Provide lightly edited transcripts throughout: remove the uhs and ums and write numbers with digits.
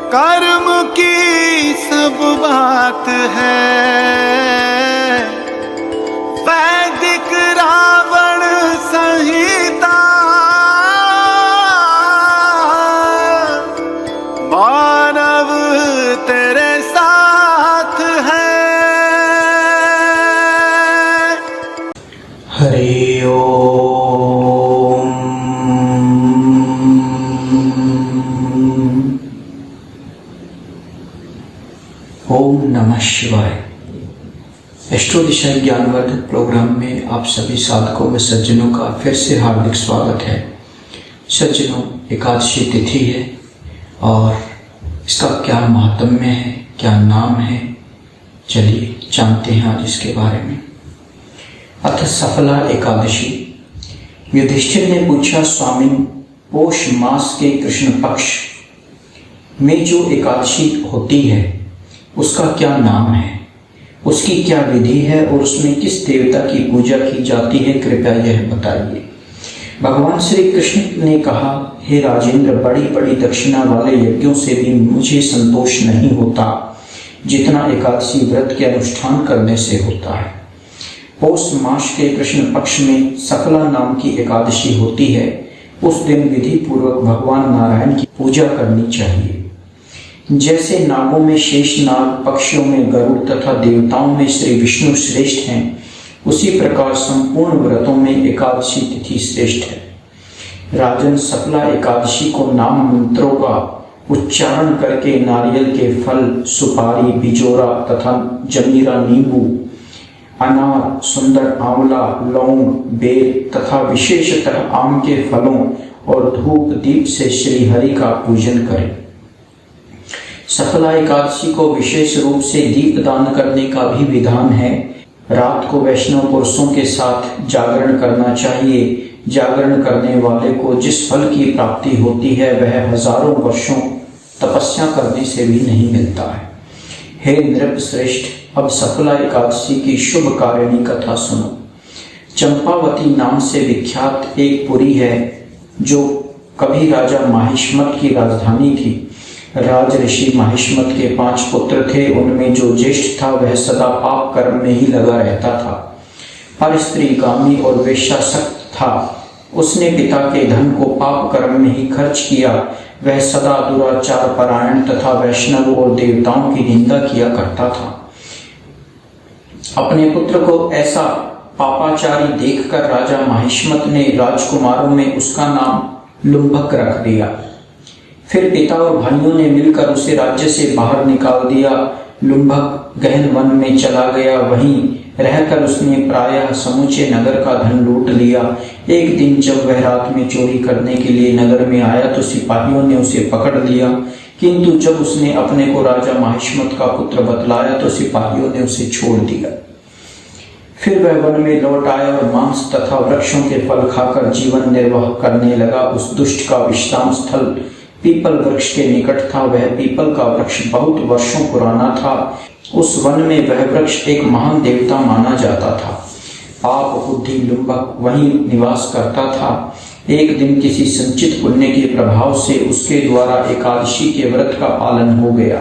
कर्म की सब बात है, वैदिक रावण संहिता, मानव तेरे साथ है। हरि ओम। ओम नमः शिवाय। एस्ट्रो दिशा ज्ञानवर्धक प्रोग्राम में आप सभी साधकों व सज्जनों का फिर से हार्दिक स्वागत है। सज्जनों, एकादशी तिथि है और इसका क्या महात्म्य है, क्या नाम है, चलिए जानते हैं आज इसके बारे में। अथ सफला एकादशी। युधिष्ठिर ने पूछा, स्वामी, पोष मास के कृष्ण पक्ष में जो एकादशी होती है उसका क्या नाम है, उसकी क्या विधि है और उसमें किस देवता की पूजा की जाती है, कृपया यह बताइए। भगवान श्री कृष्ण ने कहा, हे राजेंद्र, बड़ी बड़ी दक्षिणा वाले यज्ञों से भी मुझे संतोष नहीं होता जितना एकादशी व्रत के अनुष्ठान करने से होता है। पौष मास के कृष्ण पक्ष में सफला नाम की एकादशी होती है। उस दिन विधि पूर्वक भगवान नारायण की पूजा करनी चाहिए। जैसे नागों में शेष नाग, पक्षियों में गरुड़ तथा देवताओं में श्री विष्णु श्रेष्ठ हैं, उसी प्रकार संपूर्ण व्रतों में एकादशी तिथि श्रेष्ठ है। राजन, सफला एकादशी को नाम मंत्रों का उच्चारण करके नारियल के फल, सुपारी, बिजोरा तथा जमीरा नींबू, अनार, सुंदर आंवला, लौंग, बेल तथा विशेषतः आम के फलों और धूप दीप से श्री हरि का पूजन करें। सफला एकादशी को विशेष रूप से दीप दान करने का भी विधान है। रात को वैष्णव पुरुषों के साथ जागरण करना चाहिए। जागरण करने वाले को जिस फल की प्राप्ति होती है वह हजारों वर्षों तपस्या करने से भी नहीं मिलता है। हे नृप श्रेष्ठ, अब सफला एकादशी की शुभ कारिणी कथा सुनो। चंपावती नाम से विख्यात एक पुरी है जो कभी राजा माहिष्मत की राजधानी थी। राज ऋषि माहिष्मत के 5 पुत्र थे। उनमें जो ज्येष्ठ था वह सदा पाप कर्म में ही लगा रहता था। पर स्त्रीगामी और वेश्यासक्त था। उसने पिता के धन को पाप कर्म में ही खर्च किया। वह सदा दुराचार परायण तथा वैष्णव और देवताओं की निंदा किया करता था। अपने पुत्र को ऐसा पापाचारी देखकर राजा माहिष्मत ने राजकुमारों में उसका नाम लुम्भक रख दिया। फिर पिता और भाइयों ने मिलकर उसे राज्य से बाहर निकाल दिया। लुम्भक गहन वन में चला गया। वहीं रहकर उसने प्रायः समूचे नगर का धन लूट लिया। एक दिन जब वह रात में चोरी करने के लिए नगर में आया तो सिपाहियों ने उसे पकड़ लिया, किंतु जब उसने अपने को राजा माहिष्मत का पुत्र बतलाया तो सिपाहियों ने उसे छोड़ दिया। फिर वह वन में लौट आया और मांस तथा वृक्षों के फल खाकर जीवन निर्वाह करने लगा। उस दुष्ट का विश्राम स्थल पीपल वृक्ष के निकट था। वह पीपल का वृक्ष बहुत वर्षों पुराना था। उस वन में वह वृक्ष एक महान देवता माना जाता था। पाप बुद्धि लुम्भक वहीं निवास करता था। एक दिन किसी संचित पुण्य के प्रभाव से उसके द्वारा एकादशी के व्रत का पालन हो गया।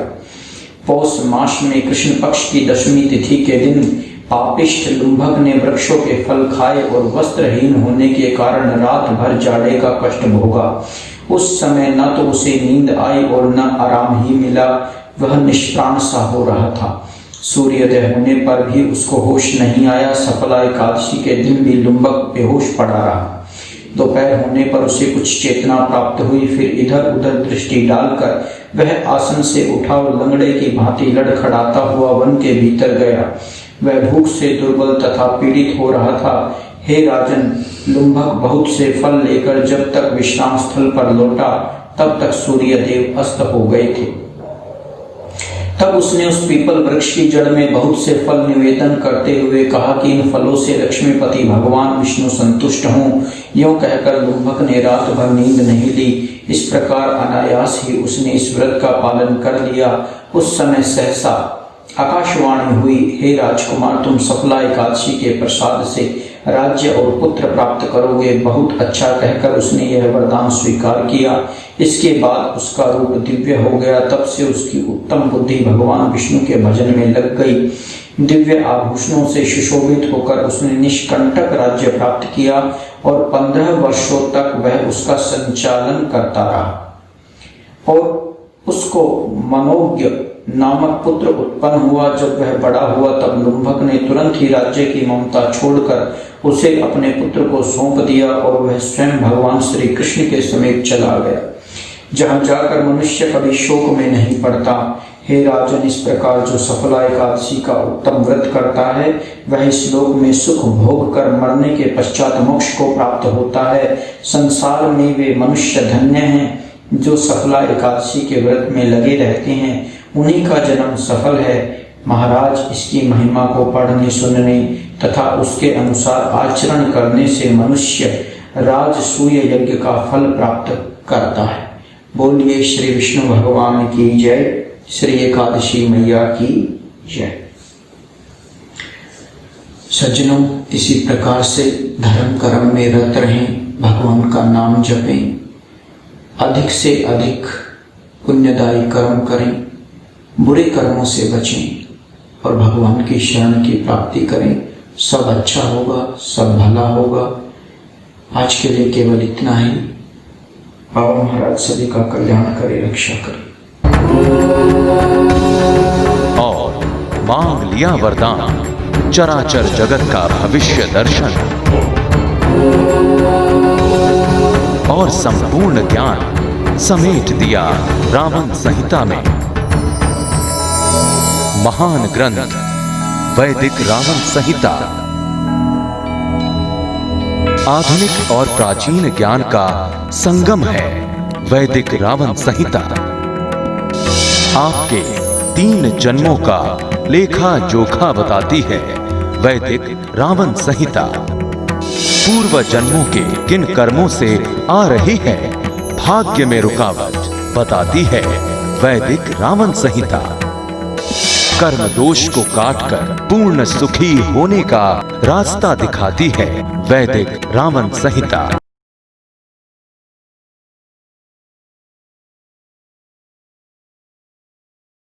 पौष मास में कृष्ण पक्ष की दशमी तिथि के दिन पापिष्ठ लुम्भक ने वृक्षों के फल खाए और वस्त्रहीन होने के कारण रात भर जाड़े का कष्ट भोगा। उस समय न तो उसे नींद आई और न आराम ही मिला। वह निष्प्राण सा हो रहा था। सूर्योदय होने पर भी उसको होश नहीं आया। सफला एकादशी के दिन भी लुम्भक बेहोश पड़ा रहा। दोपहर होने पर उसे कुछ चेतना प्राप्त हुई। फिर इधर उधर दृष्टि डालकर वह आसन से उठा और लंगड़े की भांति लड़खड़ाता हुआ वन के भीतर गया। वह भूख से दुर्बल तथा पीड़ित हो रहा था। हे राजन, लुम्भक बहुत से फल लेकर जब तक विश्राम स्थल पर लौटा तब तक सूर्य देव अस्त हो गए थे। तब उसने उस पीपल वृक्ष की जड़ में बहुत से फल निवेदन करते हुए कहा कि इन फलों से लक्ष्मीपति भगवान विष्णु संतुष्ट हों। यूं कहकर लुम्भक ने रात भर नींद नहीं ली। इस प्रकार अनायास ही उसने इस व्रत का पालन कर लिया। उस समय सहसा आकाशवाणी हुई, हे राजकुमार, तुम सफला एकादशी के प्रसाद से राज्य और पुत्र प्राप्त करोगे। बहुत अच्छा कहकर उसने यह वरदान स्वीकार किया। इसके बाद उसका रूप दिव्य हो गया। तब से उसकी उत्तम बुद्धि भगवान विष्णु के भजन में लग गई। दिव्य आभूषणों से सुशोभित होकर उसने निष्कंटक राज्य प्राप्त किया और 15 वर्षों तक वह उसका संचालन करता रहा। और उसको मनोज्ञ नामक पुत्र उत्पन्न हुआ। जब वह बड़ा हुआ तब लुम्भक ने तुरंत ही राज्य की ममता छोड़कर उसे अपने पुत्र को सौंप दिया और वह स्वयं भगवान श्री कृष्ण के समीप चला गया, जहां जाकर मनुष्य कभी शोक में नहीं पड़ता। हे राजन, इस प्रकार जो सफला एकादशी का उत्तम व्रत करता है वह इस लोक में सुख भोग कर मरने के पश्चात मोक्ष को प्राप्त होता है। संसार में वे मनुष्य धन्य हैं जो सफला एकादशी के व्रत में लगे रहते हैं, उन्हीं का जन्म सफल है। महाराज, इसकी महिमा को पढ़ने सुनने तथा उसके अनुसार आचरण करने से मनुष्य राजसूय यज्ञ का फल प्राप्त करता है। बोलिए श्री विष्णु भगवान की जय, श्री एकादशी मैया की जय। सज्जनों, इसी प्रकार से धर्म कर्म में रत रहें, भगवान का नाम जपें, अधिक से अधिक पुण्यदायी कर्म करें, बुरे कर्मों से बचें और भगवान की शरण की प्राप्ति करें। सब अच्छा होगा, सब भला होगा। आज के लिए केवल इतना ही। बाबा महाराज सभी का कल्याण करे, रक्षा करे। और मांग लिया वरदान, चराचर जगत का भविष्य दर्शन और संपूर्ण ज्ञान समेट दिया रावण संहिता में। महान ग्रंथ वैदिक रावण संहिता आधुनिक और प्राचीन ज्ञान का संगम है। वैदिक रावण संहिता आपके 3 जन्मों का लेखा जोखा बताती है। वैदिक रावण संहिता पूर्व जन्मों के किन कर्मों से आ रही है भाग्य में रुकावट बताती है। वैदिक रावण संहिता कर्म दोष को काटकर पूर्ण सुखी होने का रास्ता दिखाती है। वैदिक रावण संहिता।